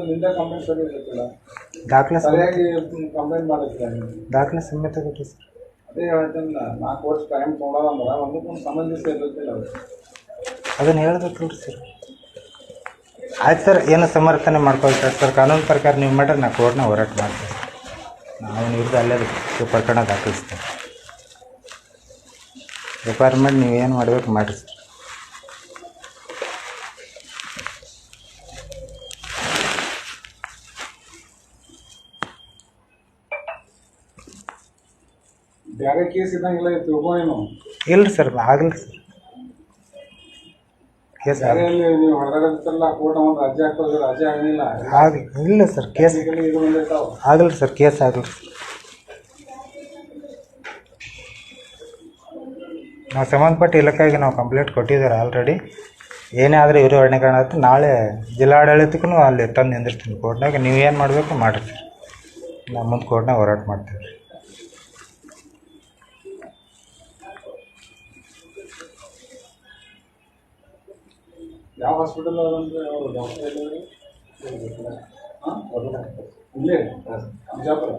ನಿಂದ ಕಂಪ್ಲೇಂಟ್ ಸರಿಯಿಲ್ಲ, ದಾಖಲೆ ಸರಿಯಾಗಿ ಕಂಪ್ಲೇಂಟ್ ಮಾಡಿಲ್ಲ. ದಾಖಲೆ ಸಮೇತ ಕೊಟ್ಟು ಸರ್. ಅದೇ ಹೇಳ್ತೇನೆ, 4 ವರ್ಷ ಟೈಮ್ ತೊಗೊಳೋದಂದ್ರೆ ಒಂದಕ್ಕೊಂದು ಸಂಬಂಧಿಸಿ ಇರುತ್ತಿಲ್ಲ ಅದು. ಅದನ್ನು ಹೇಳ್ಬೇಕಲ್ರಿ ಸರ್. ಆಯ್ತು ಸರ್, ಏನು ಸಮರ್ಥನೆ ಮಾಡ್ಕೊಳ್ತಾರೆ ಸರ್. ಕಾನೂನು ಪ್ರಕಾರ ನೀವು ಮಾಡ್ರೆ ನಾ ಕೋರ್ಟ್ನ ಹೋರಾಟ ಮಾಡ್ತೀನಿ. ನಾವು ವಿರುದ್ಧ ಅಲ್ಲೇ ಪ್ರಕರಣ ದಾಖಲಿಸ್ತೇವೆ. ಡಿಪಾರ್ಟ್ಮೆಂಟ್ ನೀವೇನು ಮಾಡಬೇಕು ಮಾಡಿರಿ ಸರ್. ಬೇರೆ ಕೇಸ್ ಇದ್ದಂಗಿಲ್ಲ ತಿಳ್ಕೊಂಡೇನು? ಇಲ್ಲ ಸರ್, ಆಗಲ್ಲ ಸರ್. ಕೇಸ್ ನೀವು ಹೊರಗಡೆಲ್ಲ ಕೋರ್ಟ್ ಒಂದು ರಜೆ ಹಾಕೋದು, ರಜೆ ಆಗಲಿಲ್ಲ. ಇಲ್ಲ ಸರ್, ಕೇಸ್ ಆಗಲ್ಲ ಸರ್, ಕೇಸ್ ಆಗಲ್ಲ. ನಾವು ಸಂಬಂಧಪಟ್ಟ ಇಲಾಖೆಗೆ ನಾವು ಕಂಪ್ಲೇಂಟ್ ಕೊಟ್ಟಿದ್ದಾರೆ ಆಲ್ರೆಡಿ. ಏನೇ ಆದರೆ ಇವರು ವರ್ಣೀಕರಣ ಆಯ್ತು. ನಾಳೆ ಜಿಲ್ಲಾಡಳಿತಕ್ಕೂ ಅಲ್ಲಿ ತಂದು ನಿಂದಿರ್ತೀನಿ ಕೋರ್ಟ್ನಾಗ. ನೀವು ಏನು ಮಾಡಬೇಕು ಮಾಡಿರಿ ಸರ್. ನಾವು ಮುಂದೆ ಕೋರ್ಟ್ನಾಗ ಹೋರಾಟ ಮಾಡ್ತೀವಿ. ಯಾವ ಹಾಸ್ಪಿಟಲ್ ಅಂದ್ರೆ ಡಾಕ್ಟರ್ ಇಲ್ಲೇ ಬಿಜಾಪುರ.